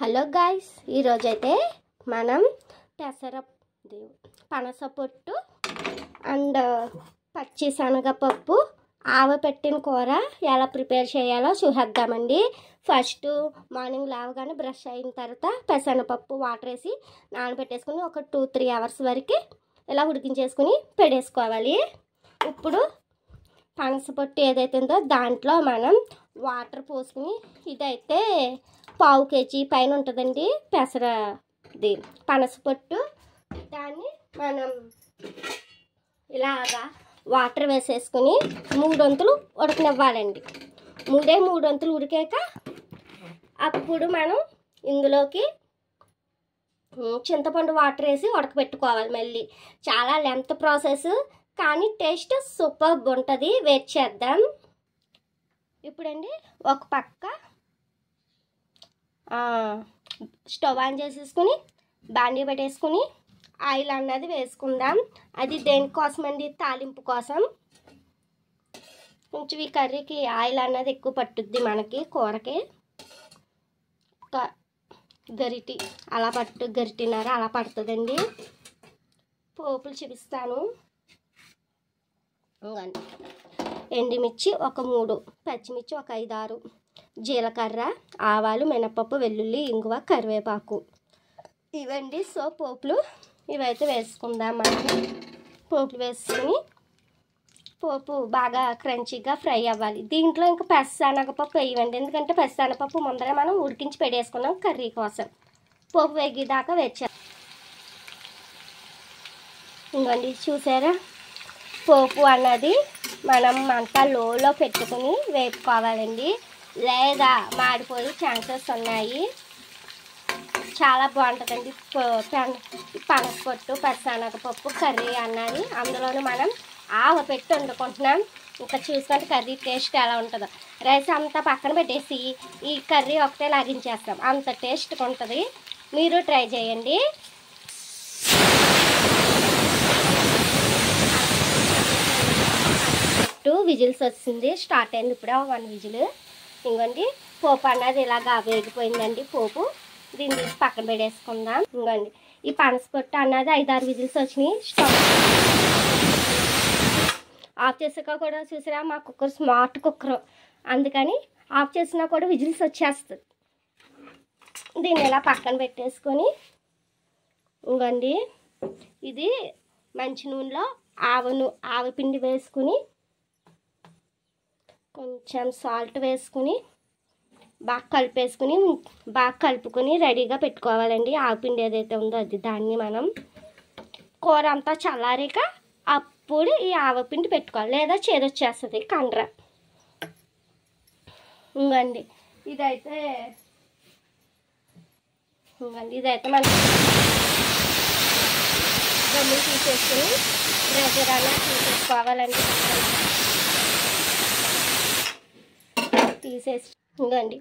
Hello guys, ఈరోజైతే మనం పనసపొట్టు అండ్ పచ్చి శనగపప్పు ఆవపెట్టిన కూర ఎలా ప్రిపేర్ చేయాలో చూసేద్దామండి. ఫస్ట్ మార్నింగ్ లేవగానే బ్రష్ అయిన తర్వాత పెసరపప్పు వాటర్ వేసి నానబెట్టేసుకుని ఒక 2-3 అవర్స్ వరకు ఇలా ఉడికించేసుకుని పెట్టేసుకోవాలి. ఇప్పుడు పనసపొట్టు ఏదైతే ఉందో దాంట్లో మనం వాటర్ పోసుకుని, ఇదైతే 1/2 kg పైన ఉంటుందండి పెసరది పనసపొట్టు. దాన్ని మనం ఇలాగా వాటర్ వేసేసుకుని 3 వంతులు ఉడకనివ్వాలండి. 3 వంతులు ఉడికాక అప్పుడు మనం ఇందులోకి చింతపండు వాటర్ వేసి ఉడకబెట్టుకోవాలి. మళ్ళీ చాలా లెంత్ ప్రాసెస్, కానీ టేస్ట్ సూపర్ ఉంటుంది. వెయిట్ చేద్దాం. ఇప్పుడండి ఒక పక్క స్టవ్ ఆన్ చేసేసుకుని బాండీ పెట్టేసుకుని ఆయిల్ అన్నది వేసుకుందాం. అది దేనికోసం అండి? తాలింపు కోసం. కొంచెం ఈ కర్రీకి ఆయిల్ అన్నది ఎక్కువ పట్టుద్ది మనకి కూరకి. గరిటి అలా గరిటిన్నర అలా పడుతుందండి. పోపులు చూపిస్తాను. ఎండుమిర్చి ఒక 3, పచ్చిమిర్చి ఒక 5-6, జీలకర్ర, ఆవాలు, మినపప్పు, వెల్లుల్లి, ఇంగువ, కరివేపాకు, ఇవండి. సో పోపులు ఇవైతే వేసుకుందాం. మనం పోపులు వేసుకుని పోపు బాగా క్రంచీగా ఫ్రై అవ్వాలి. దీంట్లో ఇంకా పెసరనగపప్పు వేయవండి, ఎందుకంటే పెసరనగపప్పు ముందర మనం ఉడికించి పెట్టేసుకున్నాం కర్రీ కోసం. పోపు వేగేదాకా వేచాం. ఇంకోండి చూసారా, పోపు అన్నది మనం మంట లోలో పెట్టుకుని వేపుకోవాలండి, లేదా మాడిపోయే ఛాన్సెస్ ఉన్నాయి. చాలా బాగుంటుందండి పనసపొట్టు పెసరనగపప్పు కర్రీ అన్నది. అందులోనూ మనం ఆవపెట్టి వండుకుంటున్నాం. ఇంకా చూసుకుంటే కర్రీ టేస్ట్ ఎలా ఉంటుందో. రైస్ అంతా పక్కన పెట్టేసి ఈ కర్రీ ఒకటే లాగించేస్తాం, అంత టేస్ట్గా ఉంటుంది. మీరు ట్రై చేయండి. 2 విజిల్స్ వచ్చింది, స్టార్ట్ అయింది. ఇప్పుడే 1 విజిల్. ఇంకోండి పోపు అన్నది ఇలాగా వేగిపోయిందండి. పోపు దీన్ని తీసి పక్కన పెట్టేసుకుందాం. ఇంకోండి ఈ పనసపొట్టు అన్నది 5-6 విజిల్స్ వచ్చినాయి. స్టవ్ ఆఫ్ చేసాక కూడా చూసారా, మా కుక్కర్ స్మార్ట్ కుక్కర్, అందుకని ఆఫ్ చేసినా కూడా విజిల్స్ వచ్చేస్తుంది. దీన్ని ఇలా పక్కన పెట్టేసుకొని ఇంకోండి ఇది మంచి నూనెలో ఆవపిండి వేసుకుని కొంచెం సాల్ట్ వేసుకుని బాగా కలుపుకొని రెడీగా పెట్టుకోవాలండి. ఆవపిండి ఏదైతే ఉందో అది. దాన్ని మనం కూర అంతా చల్లారాక అప్పుడు ఈ ఆవపిండి పెట్టుకోవాలి, లేదా చేదొచ్చేస్తుంది కండ్ర. ఇంకండి ఇదైతే మనం గమ్ములు తీసేసుకుని రెజరానా తీసేసుకోవాలండి. ఇంకండి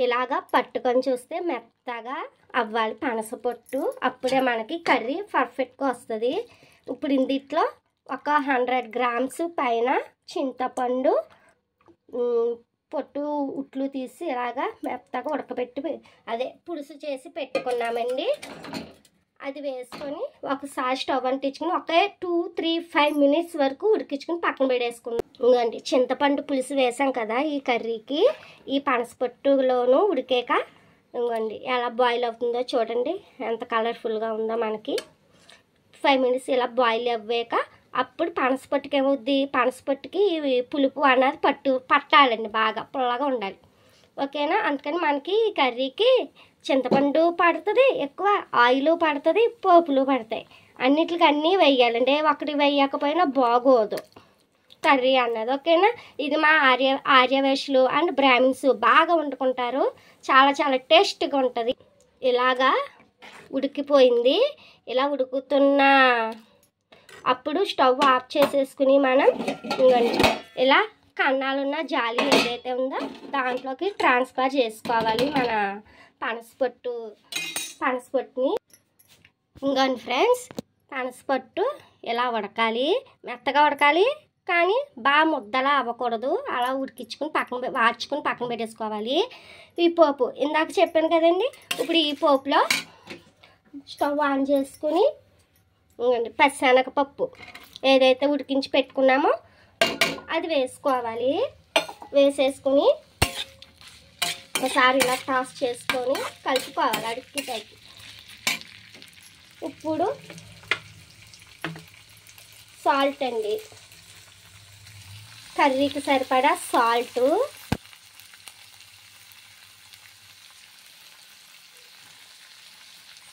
ఇలాగా పట్టుకొని చూస్తే మెత్తగా అవ్వాలి పనసపొట్టు, అప్పుడే మనకి కర్రీ పర్ఫెక్ట్గా వస్తుంది. ఇప్పుడు ఇందులో ఒక 100 గ్రామ్స్ పైన చింతపండు పొట్టు ఉట్లు తీసి ఇలాగా మెత్తగా ఉడకబెట్టి పులుసు చేసి పెట్టుకున్నామండి. అది వేసుకొని ఒకసారి స్టవ్ అంటించుకుని ఒక 2-3-5 మినిట్స్ వరకు ఉడికించుకుని పక్కన పెట్టేసుకున్నాం. ఇంకండి చింతపండు పులుసు వేసాం కదా ఈ కర్రీకి. ఈ పనసపొట్టులోనూ ఉడికాక ఇంకండి ఎలా బాయిల్ అవుతుందో చూడండి, ఎంత కలర్ఫుల్గా ఉందో మనకి. 5 మినిట్స్ ఇలా బాయిల్ అవ్వాక అప్పుడు పనసపొట్టుకి ఏమవుద్ది, పనసపొట్టుకి పులుపు అన్నది పట్టాలండి, బాగా పుల్లగా ఉండాలి. ఓకేనా? అందుకని మనకి ఈ కర్రీకి చింతపండు పడుతుంది, ఎక్కువ ఆయిల్ పడుతుంది, పోపులు పడతాయి. అన్నిటికి అన్నీ వేయాలండి, ఒకటి వేయకపోయినా బాగోదు కర్రీ అన్నది. ఓకేనా? ఇది మా ఆర్యవేశ్లు అండ్ బ్రాహ్మిన్స్ బాగా వండుకుంటారు. చాలా చాలా టేస్ట్గా ఉంటుంది. ఇలాగా ఉడికిపోయింది. ఇలా ఉడుకుతున్న అప్పుడు స్టవ్ ఆఫ్ చేసేసుకుని మనం ఇలా కన్నాలున్న జాలి ఏదైతే ఉందో దాంట్లోకి ట్రాన్స్ఫర్ చేసుకోవాలి మన పనసపొట్టుని. ఇంకోండి ఫ్రెండ్స్, పనసపొట్టు ఇలా ఉడకాలి, మెత్తగా ఉడకాలి, కానీ బాగా ముద్దలా అవ్వకూడదు. అలా ఉడికించుకుని వార్చుకుని పక్కన పెట్టేసుకోవాలి. ఈ పోపు ఇందాక చెప్పాను కదండి. ఇప్పుడు ఈ పోపులో స్టవ్ ఆన్ చేసుకుని పచ్చిశనగపప్పు ఏదైతే ఉడికించి పెట్టుకున్నామో అది వేసుకోవాలి. వేసేసుకుని ఒకసారి ఇలా టాస్ చేసుకొని కలుపుకోవాలి అడుగుతాయి. ఇప్పుడు సాల్ట్ అండి, కర్రీకి సరిపడా సాల్ట్,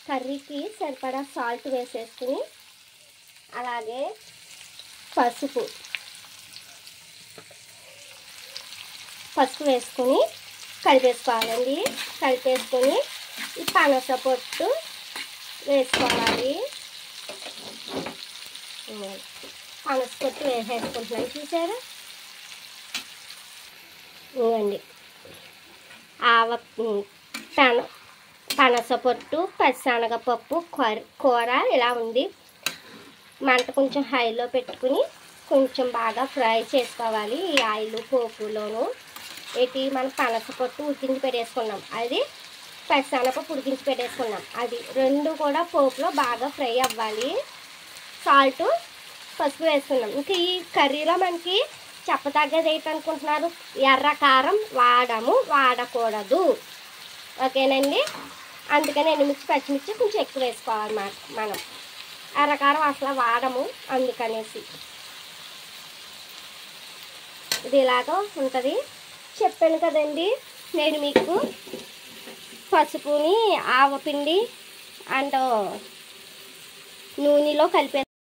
కర్రీకి సరిపడా సాల్ట్ వేసేసుకుని అలాగే పసుపు వేసుకుని కలిపేసుకోవాలండి. కలిపేసుకొని ఈ పనస పొట్టు వేసుకోవాలి. పనస పొట్టు వేసేసుకుంటున్నాను చూసారా. ఇవ్వండి పనస పొట్టు పచ్చిశనగపప్పు కూర ఇలా ఉంది. మంట కొంచెం హైలో పెట్టుకుని కొంచెం బాగా ఫ్రై చేసుకోవాలి. ఈ ఆయిల్ పోపులోను మన పనస పొట్టు ఉడికించి పెట్టేసుకున్నాం, అది పచ్చిశనగపప్పు ఉడికించి పెట్టేసుకున్నాం, అది రెండు కూడా పోపులో బాగా ఫ్రై అవ్వాలి. సాల్ట్ పసుపు వేసుకున్నాం. ఇంకా ఈ కర్రీలో మనకి చెప్పతగ్గది ఏంటనుకుంటున్నారు, ఎర్ర కారం వాడకూడదు. ఓకేనండి. అందుకని ఎండుమిర్చి పచ్చిమిర్చి కొంచెం ఎక్కువ వేసుకోవాలన్నమాట. మనం ఎర్రకారం అసలు వాడము, అందుకనేసి ఇది ఇలాగో ఉంటుంది. చెప్పాను కదండి నేను మీకు పసుపుని ఆవపిండి అండ్ నూనెలో కలిపేసి